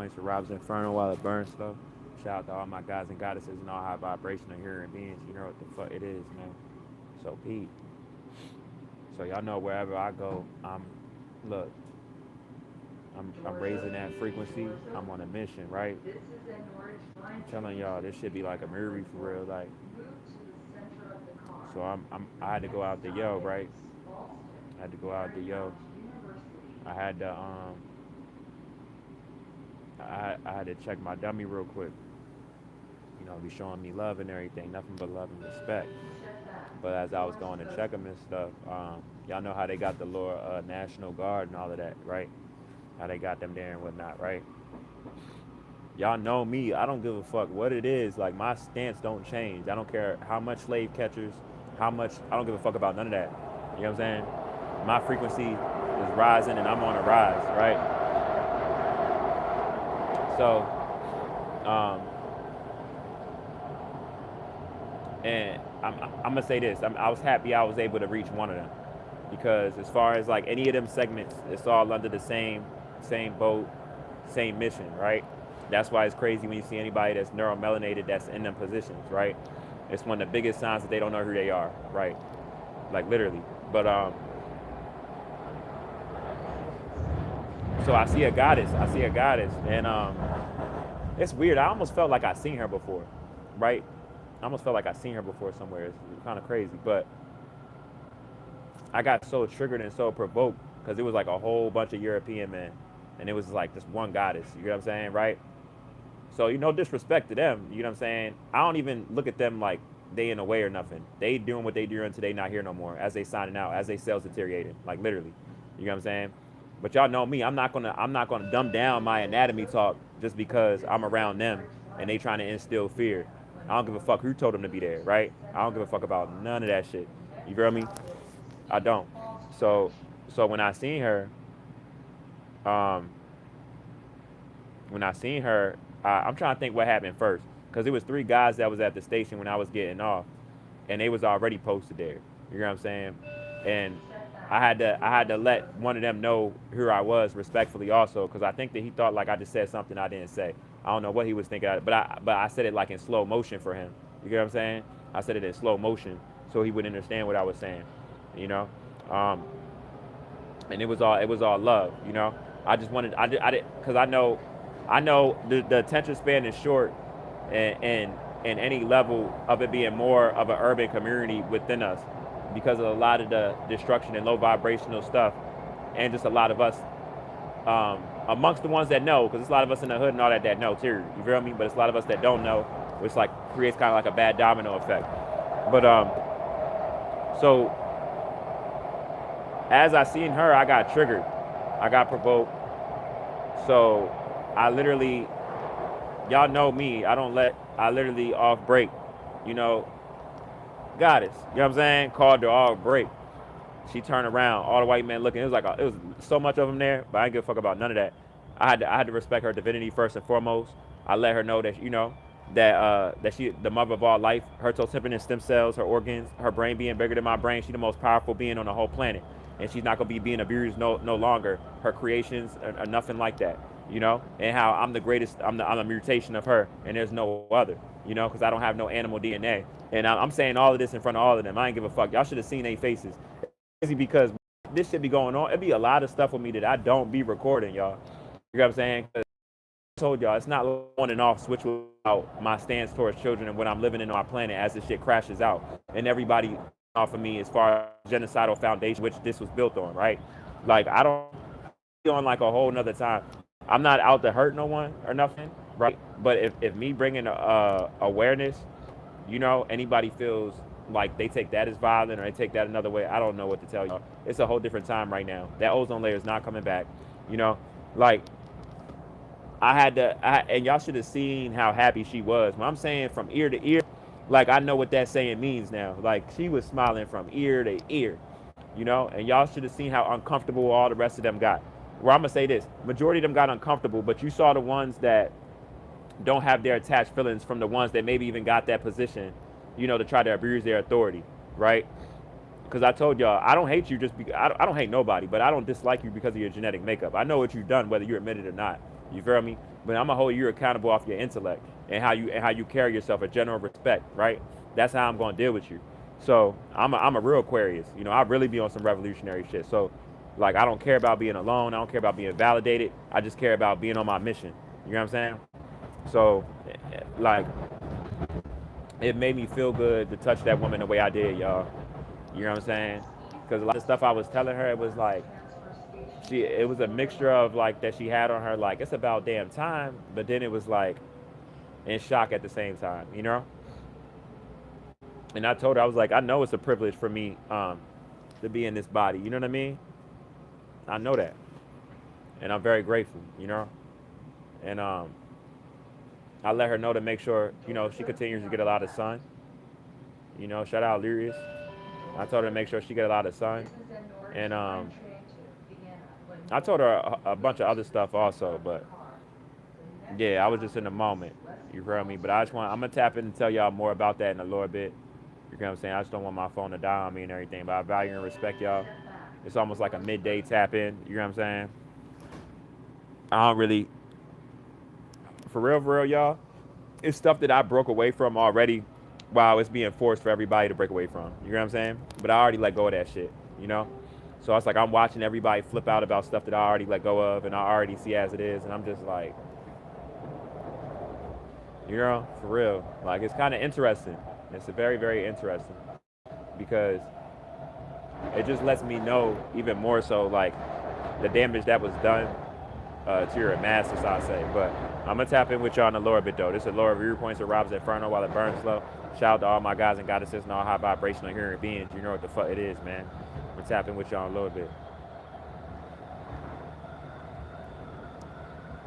points for RoBs Inferno while it burns stuff. Shout out to all my guys and goddesses and all high vibrational human beings. You know what the fuck it is, man. So Pete. So y'all know wherever I go, look, I'm raising that frequency. I'm on a mission, right? I'm telling y'all, this should be like a movie for real. Like, so I had to go out the yo, right? I had to go out the yo. I had to I had to check my dummy real quick. You know, be showing me love and everything, nothing but love and respect. But as I was going to check them and stuff, y'all know how they got the Lord National Guard and all of that, right? How they got them there and whatnot, right? Y'all know me. I don't give a fuck what it is. Like, my stance don't change. I don't care how much slave catchers, how much. I don't give a fuck about none of that. You know what I'm saying? My frequency is rising and I'm on a rise, right? So, um, and I'm gonna say this. I was happy I was able to reach one of them because as far as like any of them segments, it's all under the same boat, same mission, right? That's why it's crazy when you see anybody that's neuromelanated that's in them positions, right? It's one of the biggest signs that they don't know who they are, right? Like literally. But so I see a goddess, and it's weird. I almost felt like I seen her before, right? I almost felt like I seen her before somewhere. It's kind of crazy, but I got so triggered and so provoked because it was like a whole bunch of European men, and it was like this one goddess. You know what I'm saying, right? So no disrespect to them. You know what I'm saying? I don't even look at them like they in a way or nothing. They doing what they doing today, not here no more. As they signing out, as they sales deteriorating, like literally. You know what I'm saying? But y'all know me. I'm not gonna dumb down my anatomy talk just because I'm around them and they trying to instill fear. I don't give a fuck who told them to be there, right? I don't give a fuck about none of that shit. You feel me? I don't. So when I seen her, um, I'm trying to think what happened first, because it was three guys that was at the station when I was getting off, and they was already posted there. You know what I'm saying? And I had to let one of them know who I was respectfully also, because I think that he thought like I just said something I didn't say. I don't know what he was thinking, but I said it like in slow motion for him. You get what I'm saying? I said it in slow motion so he would understand what I was saying. You know, um, and it was all love. You know, I just wanted I did because I know the attention span is short, and any level of it being more of an urban community within us because of a lot of the destruction and low vibrational stuff, and just a lot of us amongst the ones that know, because there's a lot of us in the hood and all that know too. You feel me? But it's a lot of us that don't know, which like creates kind of like a bad domino effect. But so as I seen her, I got triggered, I got provoked. So I literally, y'all know me. I literally off break, you know, goddess. You know what I'm saying? Called her off break. She turned around, all the white men looking. It was like it was so much of them there, but I didn't give a fuck about none of that. I had to respect her divinity first and foremost. I let her know that that she the mother of all life, her total stem cells, her organs, her brain being bigger than my brain. She's the most powerful being on the whole planet, and she's not gonna be being abused no longer. Her creations are nothing like that, you know. And how I'm the greatest, I'm a mutation of her, and there's no other, you know, because I don't have no animal DNA. And I'm saying all of this in front of all of them. I ain't give a fuck. Y'all should have seen their faces. It's crazy because this shit be going on. It be a lot of stuff with me that I don't be recording, y'all. You know what I'm saying? 'Cause I told y'all it's not on and off switch without my stance towards children and what I'm living in on our planet as this shit crashes out, and everybody off of me as far as genocidal foundation which this was built on, right? Like I don't be on like a whole nother time. I'm not out to hurt no one or nothing, right? But if me bringing awareness, you know, anybody feels like they take that as violent or they take that another way, I don't know what to tell you. It's a whole different time right now. That ozone layer is not coming back, you know. Like and y'all should have seen how happy she was. When I'm saying from ear to ear, like I know what that saying means now. Like she was smiling from ear to ear, you know. And y'all should have seen how uncomfortable all the rest of them got. Where I'm gonna say this, majority of them got uncomfortable, but you saw the ones that don't have their attached feelings from the ones that maybe even got that position, you know, to try to abuse their authority, right? Because I told y'all, I don't hate you just because, I don't hate nobody, but I don't dislike you because of your genetic makeup. I know what you've done, whether you admit it or not. You feel me? but I'm gonna hold you accountable off your intellect and how you carry yourself, a general respect, right? That's how I'm gonna deal with you. So I'm a real Aquarius. You know, I really be on some revolutionary shit. So like I don't care about being alone. I don't care about being validated. I just care about being on my mission. You know what I'm saying? So like it made me feel good to touch that woman the way I did, y'all. You know what I'm saying? Because a lot of stuff I was telling her, it was like it was a mixture of like that she had on her, like it's about damn time, but then it was like in shock at the same time, you know. And I told her, I was like, I know it's a privilege for me to be in this body. You know what I mean? I know that, and I'm very grateful, you know. And I let her know to make sure, you know, she continues to get a lot of sun. You know, shout out Lyrius. I told her to make sure she get a lot of sun, and I told her a bunch of other stuff also. But yeah, I was just in the moment. You feel me? But I just want, I'm gonna tap in and tell y'all more about that in a little bit. You know what I'm saying? I just don't want my phone to die on me and everything. But I value and respect y'all. It's almost like a midday tap in. You know what I'm saying? I don't really, for real, y'all. It's stuff that I broke away from already. While it's being forced for everybody to break away from. You know what I'm saying? But I already let go of that shit. You know? So it's like I'm watching everybody flip out about stuff that I already let go of and I already see as it is, and I'm just like, you know, for real. Like it's kind of interesting. It's a very, very interesting because it just lets me know even more so like the damage that was done to your masses, I say. But I'm gonna tap in with y'all in a lower bit though. This is lower viewpoints of RoBs Inferno while it burns slow. Shout out to all my guys and goddesses and all high vibrational human beings. You know what the fuck it is, man. I'm gonna tap in with y'all in a little bit.